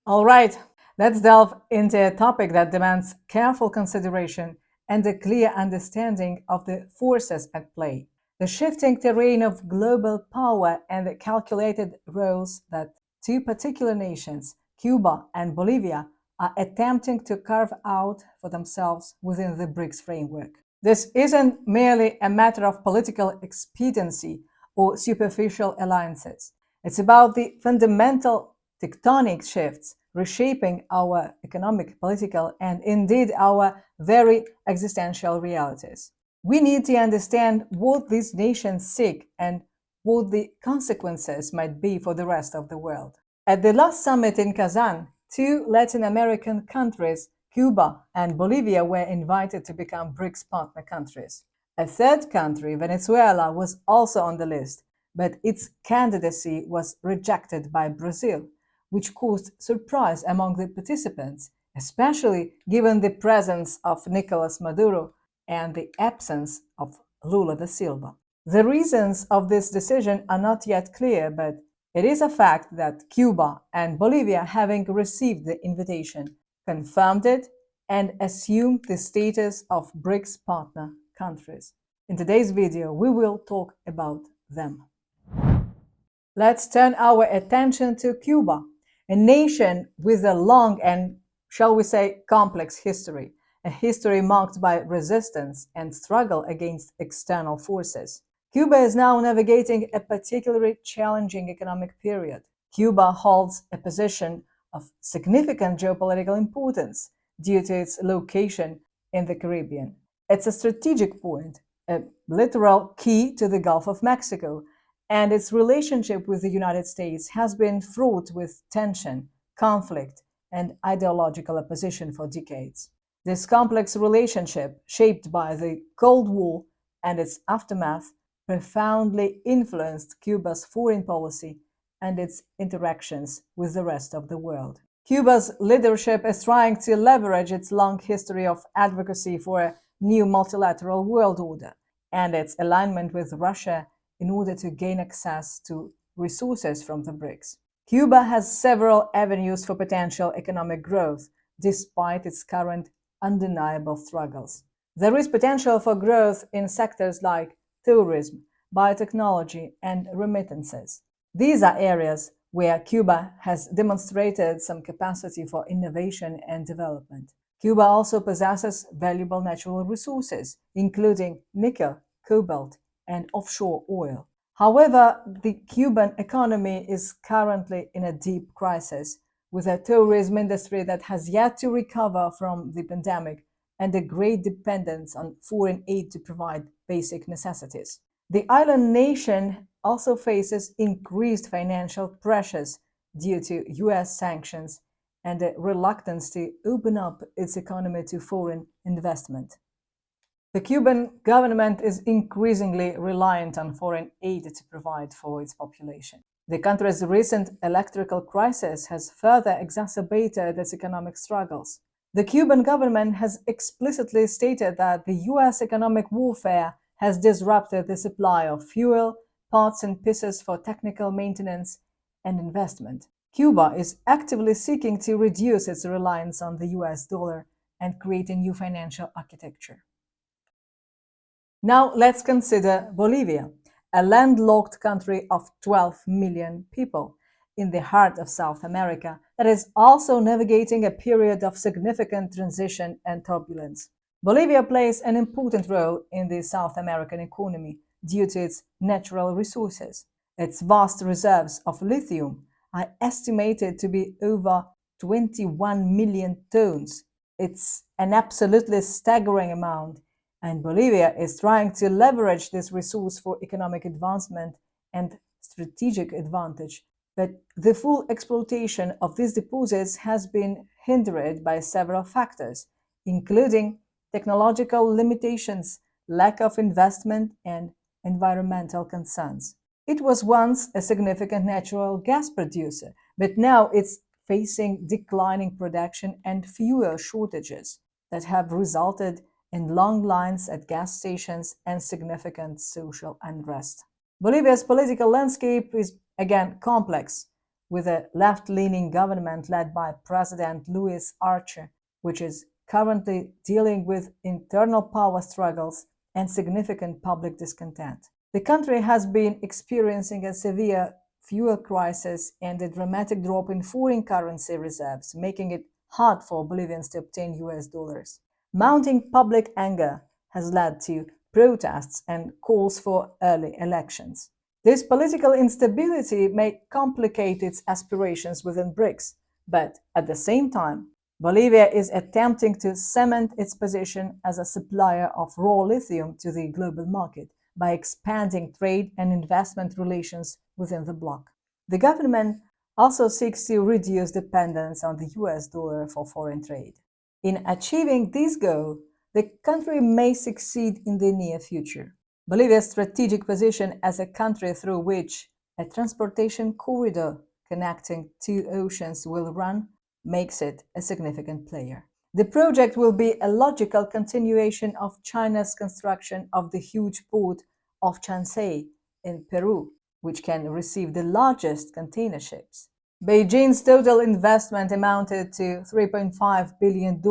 All right, let's delve into a topic that demands careful consideration and a clear understanding of the forces at play. The shifting terrain of global power and the calculated roles that two particular nations, Cuba and Bolivia, are attempting to carve out for themselves within the BRICS framework. This isn't merely a matter of political expediency or superficial alliances. It's about the fundamental tectonic shifts reshaping our economic, political, and indeed our very existential realities. We need to understand what these nations seek and what the consequences might be for the rest of the world. At the last summit in Kazan, two Latin American countries, Cuba and Bolivia, were invited to become BRICS partner countries. A third country, Venezuela, was also on the list, but its candidacy was rejected by Brazil, which caused surprise among the participants, especially given the presence of Nicolas Maduro and the absence of Lula da Silva. The reasons of this decision are not yet clear, but it is a fact that Cuba and Bolivia, having received the invitation, confirmed it and assumed the status of BRICS partner countries. In today's video, we will talk about them. Let's turn our attention to Cuba, a nation with a long and, shall we say, complex history, a history marked by resistance and struggle against external forces. Cuba is now navigating a particularly challenging economic period. Cuba holds a position of significant geopolitical importance due to its location in the Caribbean. It's a strategic point, a literal key to the Gulf of Mexico, and its relationship with the United States has been fraught with tension, conflict, and ideological opposition for decades. This complex relationship, shaped by the Cold War and its aftermath, profoundly influenced Cuba's foreign policy and its interactions with the rest of the world. Cuba's leadership is trying to leverage its long history of advocacy for a new multilateral world order and its alignment with Russia in order to gain access to resources from the BRICS. Cuba has several avenues for potential economic growth, despite its current undeniable struggles. There is potential for growth in sectors like tourism, biotechnology, and remittances. These are areas where Cuba has demonstrated some capacity for innovation and development. Cuba also possesses valuable natural resources, including nickel, cobalt, and offshore oil. However, the Cuban economy is currently in a deep crisis, with a tourism industry that has yet to recover from the pandemic and a great dependence on foreign aid to provide basic necessities. The island nation also faces increased financial pressures due to US sanctions and a reluctance to open up its economy to foreign investment. The Cuban government is increasingly reliant on foreign aid to provide for its population. The country's recent electoral crisis has further exacerbated its economic struggles. The Cuban government has explicitly stated that the US economic warfare has disrupted the supply of fuel, parts and pieces for technical maintenance and investment. Cuba is actively seeking to reduce its reliance on the US dollar and create a new financial architecture. Now let's consider Bolivia, a landlocked country of 12 million people in the heart of South America that is also navigating a period of significant transition and turbulence. Bolivia plays an important role in the South American economy due to its natural resources. Its vast reserves of lithium are estimated to be over 21 million tons. It's an absolutely staggering amount, and Bolivia is trying to leverage this resource for economic advancement and strategic advantage. But the full exploitation of these deposits has been hindered by several factors, including technological limitations, lack of investment, and environmental concerns. It was once a significant natural gas producer, but now it's facing declining production and fuel shortages that have resulted in long lines at gas stations and significant social unrest. Bolivia's political landscape is again complex, with a left-leaning government led by President Louis Archer, which is currently dealing with internal power struggles and significant public discontent. The country has been experiencing a severe fuel crisis and a dramatic drop in foreign currency reserves, making it hard for Bolivians to obtain US dollars. Mounting public anger has led to protests and calls for early elections. This political instability may complicate its aspirations within BRICS, but at the same time, Bolivia is attempting to cement its position as a supplier of raw lithium to the global market by expanding trade and investment relations within the bloc. The government also seeks to reduce dependence on the US dollar for foreign trade. In achieving this goal, the country may succeed in the near future. Bolivia's strategic position as a country through which a transportation corridor connecting two oceans will run makes it a significant player. The project will be a logical continuation of China's construction of the huge port of Chancay in Peru, which can receive the largest container ships. Beijing's total investment amounted to $3.5 billion,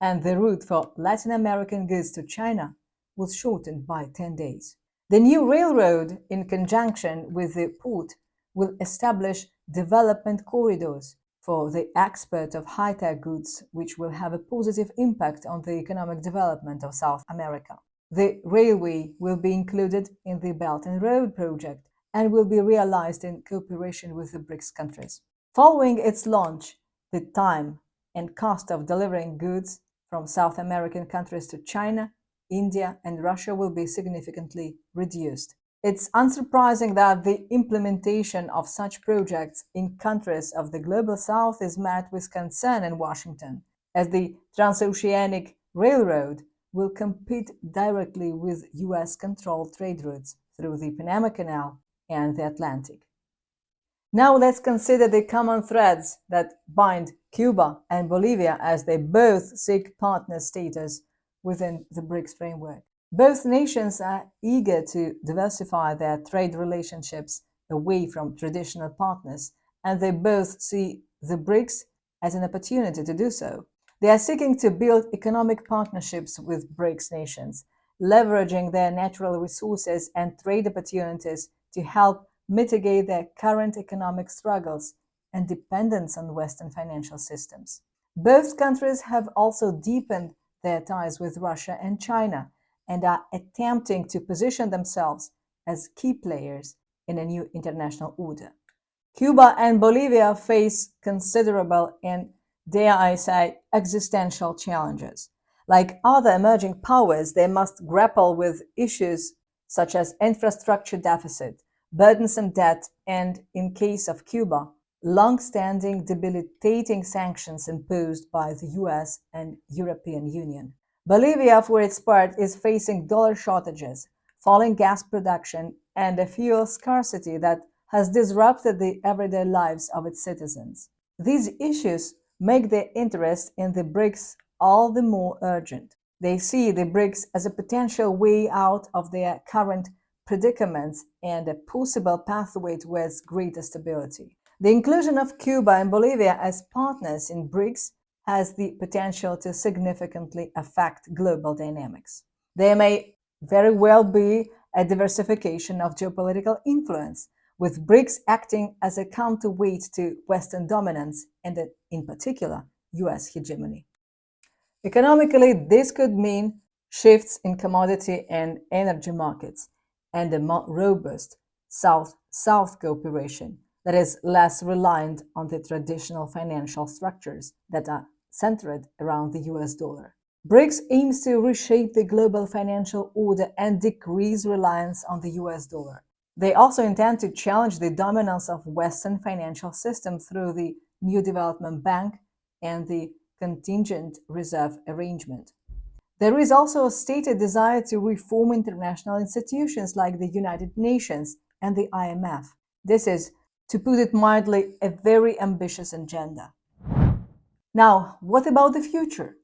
and the route for Latin American goods to China was shortened by 10 days. The new railroad, in conjunction with the port, will establish development corridors for the export of high-tech goods, which will have a positive impact on the economic development of South America. The railway will be included in the Belt and Road project and will be realized in cooperation with the BRICS countries. Following its launch, the time and cost of delivering goods from South American countries to China, India, and Russia will be significantly reduced. It's unsurprising that the implementation of such projects in countries of the Global South is met with concern in Washington, as the Transoceanic Railroad will compete directly with US-controlled trade routes through the Panama Canal and the Atlantic. Now let's consider the common threads that bind Cuba and Bolivia as they both seek partner status within the BRICS framework. Both nations are eager to diversify their trade relationships away from traditional partners, and they both see the BRICS as an opportunity to do so. They are seeking to build economic partnerships with BRICS nations, leveraging their natural resources and trade opportunities to help mitigate their current economic struggles and dependence on Western financial systems. Both countries have also deepened their ties with Russia and China and are attempting to position themselves as key players in a new international order. Cuba and Bolivia face considerable and, dare I say, existential challenges. Like other emerging powers, they must grapple with issues such as infrastructure deficit, burdensome debt, and, in case of Cuba, long-standing debilitating sanctions imposed by the US and European Union. Bolivia, for its part, is facing dollar shortages, falling gas production, and a fuel scarcity that has disrupted the everyday lives of its citizens. These issues make their interest in the BRICS all the more urgent. They see the BRICS as a potential way out of their current predicaments and a possible pathway towards greater stability. The inclusion of Cuba and Bolivia as partners in BRICS has the potential to significantly affect global dynamics. There may very well be a diversification of geopolitical influence, with BRICS acting as a counterweight to Western dominance and, in particular, US hegemony. Economically, this could mean shifts in commodity and energy markets and a more robust South-South cooperation that is less reliant on the traditional financial structures that are centered around the US dollar. BRICS aims to reshape the global financial order and decrease reliance on the US dollar. They also intend to challenge the dominance of Western financial systems through the New Development Bank and the Contingent Reserve Arrangement. There is also a stated desire to reform international institutions like the United Nations and the IMF. This is, to put it mildly, a very ambitious agenda. Now, what about the future?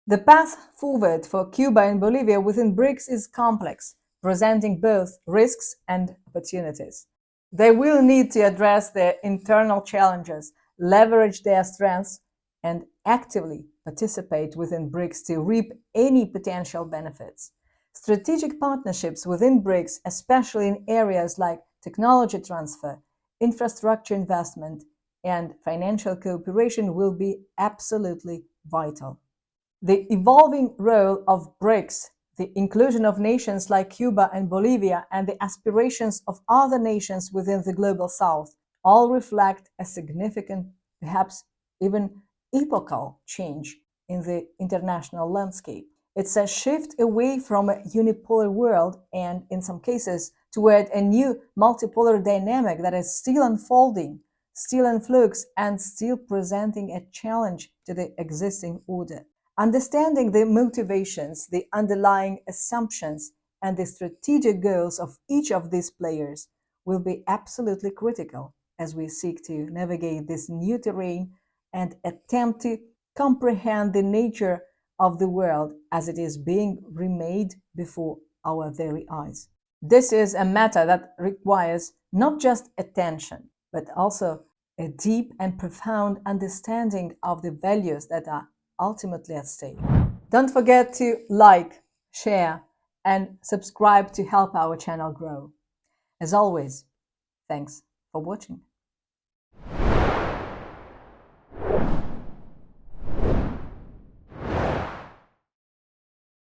The path forward for Cuba and Bolivia within BRICS is complex, presenting both risks and opportunities. They will need to address their internal challenges, leverage their strengths, and actively participate within BRICS to reap any potential benefits. Strategic partnerships within BRICS, especially in areas like technology transfer, infrastructure investment, and financial cooperation, will be absolutely vital. The evolving role of BRICS, the inclusion of nations like Cuba and Bolivia, and the aspirations of other nations within the global south all reflect a significant, perhaps even epochal change in the international landscape. It's a shift away from a unipolar world and, in some cases, toward a new multipolar dynamic that is still unfolding, still in flux, and still presenting a challenge to the existing order. Understanding the motivations, the underlying assumptions, and the strategic goals of each of these players will be absolutely critical as we seek to navigate this new terrain and attempt to comprehend the nature of the world as it is being remade before our very eyes. This is a matter that requires not just attention, but also a deep and profound understanding of the values that are ultimately at stake. Don't forget to like, share, and subscribe to help our channel grow. As always, thanks for watching.